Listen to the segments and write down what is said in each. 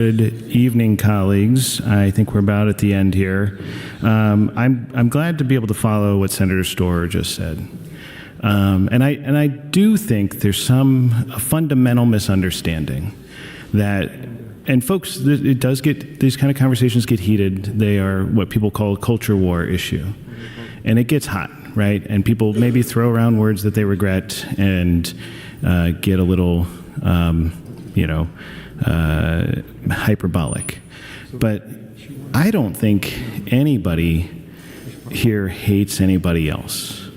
Good evening, colleagues. I think we're about at the end here. I'm glad to be able to follow what Senator Storer just said. And I do think there's a fundamental misunderstanding that, and folks, it does get, these kind of conversations get heated. They are what people call a culture war issue. And it gets hot, right? And people maybe throw around words that they regret and get a little, hyperbolic. But I don't think anybody here hates anybody else.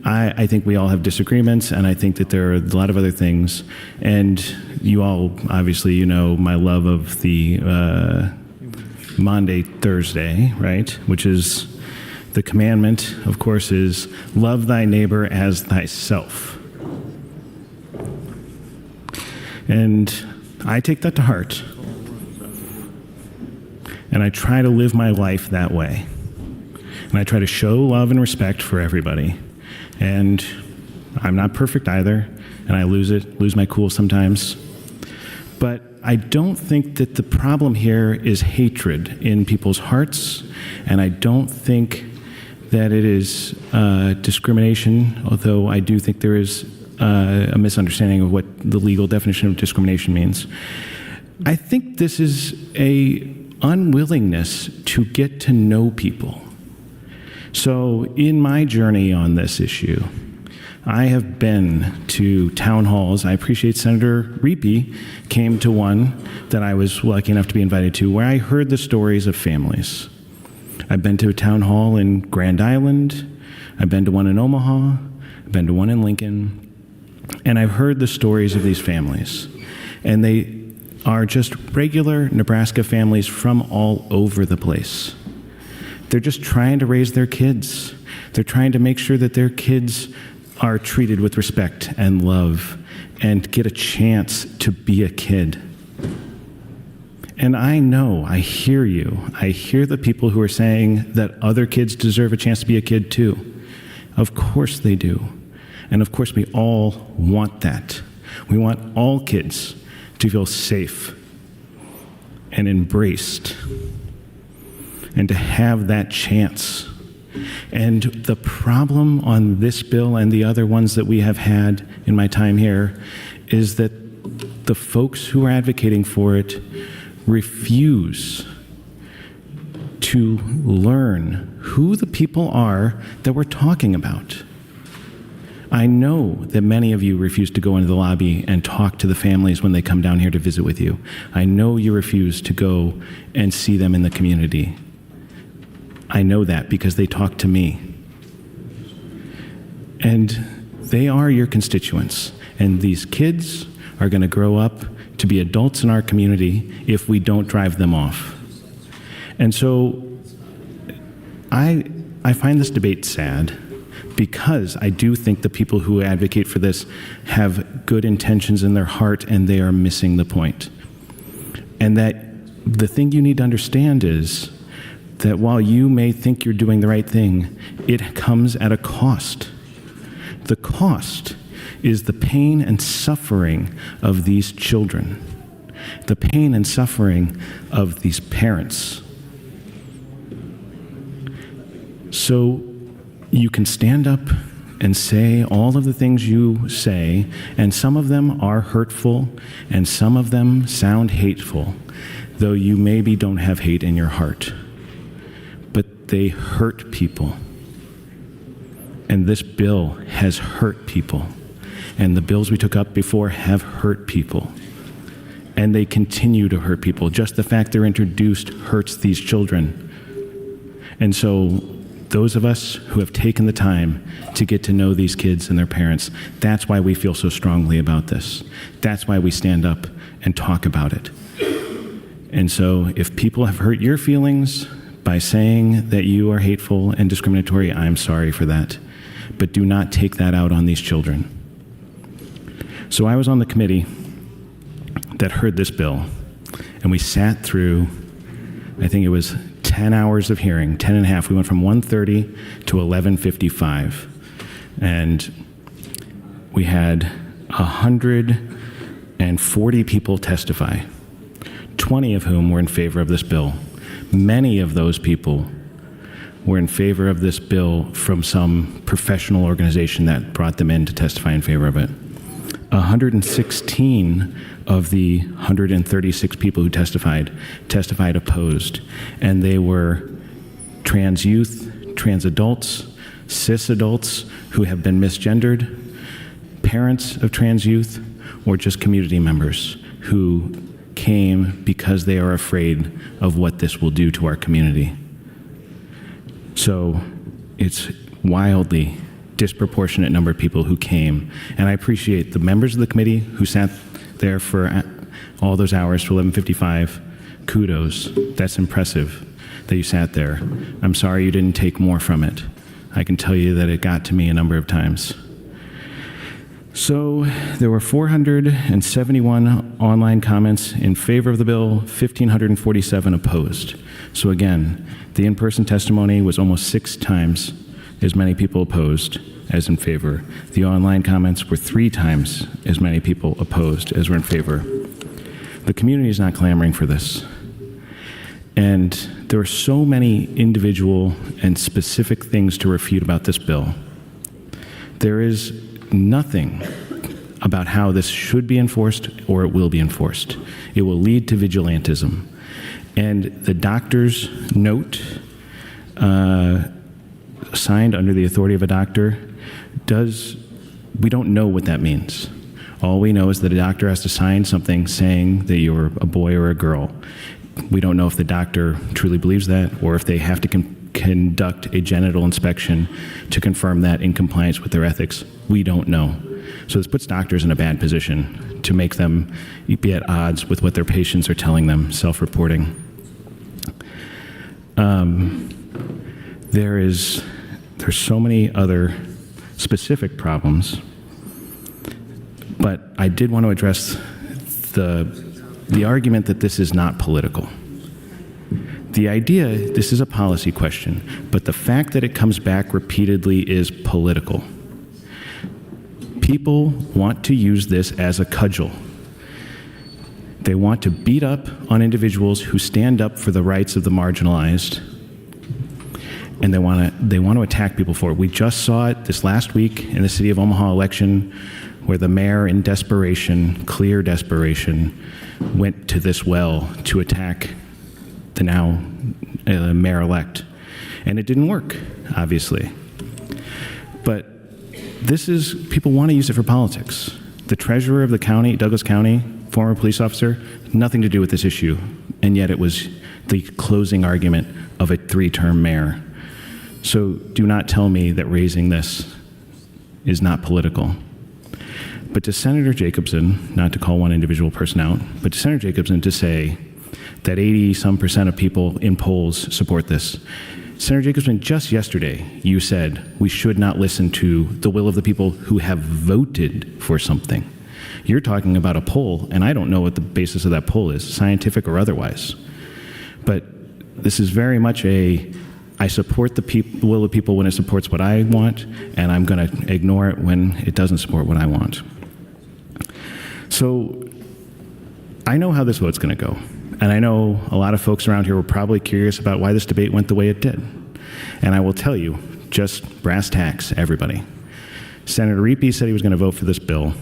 I think we all have disagreements, and I think that there are a lot of other things. And you all, obviously, you know my love of the Maundy Thursday, right? Which is the commandment, of course, is love thy neighbor as thyself. And I take that to heart. And I try to live my life that way. And I try to show love and respect for everybody. And I'm not perfect either, and I lose my cool sometimes. But I don't think that the problem here is hatred in people's hearts, and I don't think that it is discrimination, although I do think there is a misunderstanding of what the legal definition of discrimination means. I think this is a unwillingness to get to know people. So in my journey on this issue, I have been to town halls. I appreciate Senator Reapy came to one that I was lucky enough to be invited to, where I heard the stories of families. I've been to a town hall in Grand Island. I've been to one in Omaha. I've been to one in Lincoln. And I've heard the stories of these families. And they are just regular Nebraska families from all over the place. They're just trying to raise their kids. They're trying to make sure that their kids are treated with respect and love and get a chance to be a kid. And I know, I hear you. I hear the people who are saying that other kids deserve a chance to be a kid too. Of course they do. And of course we all want that. We want all kids to feel safe and embraced and to have that chance. And the problem on this bill and the other ones that we have had in my time here is that the folks who are advocating for it refuse to learn who the people are that we're talking about. I know that many of you refuse to go into the lobby and talk to the families when they come down here to visit with you. I know you refuse to go and see them in the community. I know that because they talk to me. And they are your constituents. And these kids are going to grow up to be adults in our community if we don't drive them off. And so I find this debate sad, because I do think the people who advocate for this have good intentions in their heart, and they are missing the point. And that the thing you need to understand is that while you may think you're doing the right thing, it comes at a cost. The cost is the pain and suffering of these children, the pain and suffering of these parents. So you can stand up and say all of the things you say, and some of them are hurtful, and some of them sound hateful, though you maybe don't have hate in your heart. But they hurt people. And this bill has hurt people. And the bills we took up before have hurt people. And they continue to hurt people. Just the fact they're introduced hurts these children. And so those of us who have taken the time to get to know these kids and their parents, that's why we feel so strongly about this. That's why we stand up and talk about it. And so if people have hurt your feelings by saying that you are hateful and discriminatory, I'm sorry for that. But do not take that out on these children. So I was on the committee that heard this bill, and we sat through, I think it was 10 hours of hearing, 10 and a half. We went from 1:30 to 11:55. And we had 140 people testify. 20 of whom were in favor of this bill. Many of those people were in favor of this bill from some professional organization that brought them in to testify in favor of it. 116 of the 136 people who testified opposed, and they were trans youth, trans adults, cis adults who have been misgendered, parents of trans youth, or just community members who came because they are afraid of what this will do to our community. So it's wildly disproportionate number of people who came, and I appreciate the members of the committee who sat there for all those hours to 11:55. Kudos. That's impressive that you sat there. I'm sorry you didn't take more from it. I can tell you that it got to me a number of times. So there were 471 online comments in favor of the bill, 1,547 opposed. So again, the in-person testimony was almost 6 times as many people opposed as in favor. The online comments were 3 times as many people opposed as were in favor. The community is not clamoring for this. And there are so many individual and specific things to refute about this bill. There is nothing about how this should be enforced or it will be enforced. It will lead to vigilantism. And the doctor's note signed under the authority of a doctor we don't know what that means. All we know is that a doctor has to sign something saying that you're a boy or a girl. We don't know if the doctor truly believes that or if they have to conduct a genital inspection to confirm that in compliance with their ethics. We don't know. So this puts doctors in a bad position to make them be at odds with what their patients are telling them, self-reporting. There's so many other specific problems, but I did want to address the argument that this is not political. The idea, this is a policy question, but the fact that it comes back repeatedly is political. People want to use this as a cudgel. They want to beat up on individuals who stand up for the rights of the marginalized, and they want to attack people for it. We just saw it this last week in the city of Omaha election, where the mayor, in desperation, clear desperation, went to this well to attack the now mayor-elect. And it didn't work, obviously. But people want to use it for politics. The treasurer of the county, Douglas County, former police officer, nothing to do with this issue, and yet it was the closing argument of a 3-term mayor. So do not tell me that raising this is not political. But to Senator Jacobson, not to call one individual person out, but to Senator Jacobson to say that 80-some% of people in polls support this. Senator Jacobson, just yesterday, you said we should not listen to the will of the people who have voted for something. You're talking about a poll, and I don't know what the basis of that poll is, scientific or otherwise. But this is very much I support the will of people when it supports what I want, and I'm going to ignore it when it doesn't support what I want. So I know how this vote's going to go. And I know a lot of folks around here were probably curious about why this debate went the way it did. And I will tell you, just brass tacks, everybody. Senator Riepe said he was going to vote for this bill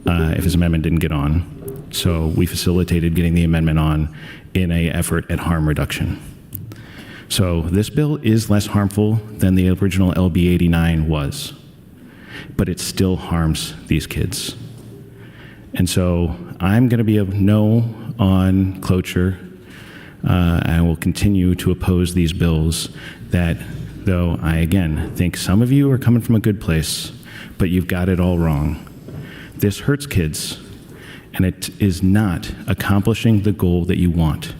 if his amendment didn't get on. So we facilitated getting the amendment on in an effort at harm reduction. So this bill is less harmful than the original LB89 was, but it still harms these kids. And so I'm going to be a no on cloture. I will continue to oppose these bills that, though I again think some of you are coming from a good place, but you've got it all wrong. This hurts kids, and it is not accomplishing the goal that you want.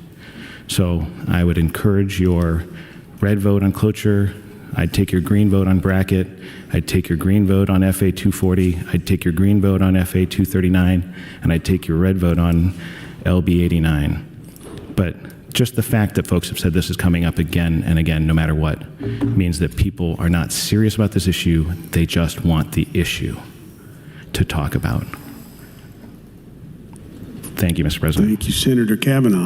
So I would encourage your red vote on cloture. I'd take your green vote on bracket. I'd take your green vote on FA 240. I'd take your green vote on FA 239, and I'd take your red vote on LB89. But just the fact that folks have said this is coming up again and again, no matter what, means that people are not serious about this issue. They just want the issue to talk about. Thank you, Mr. President. Thank you, Senator Cavanaugh.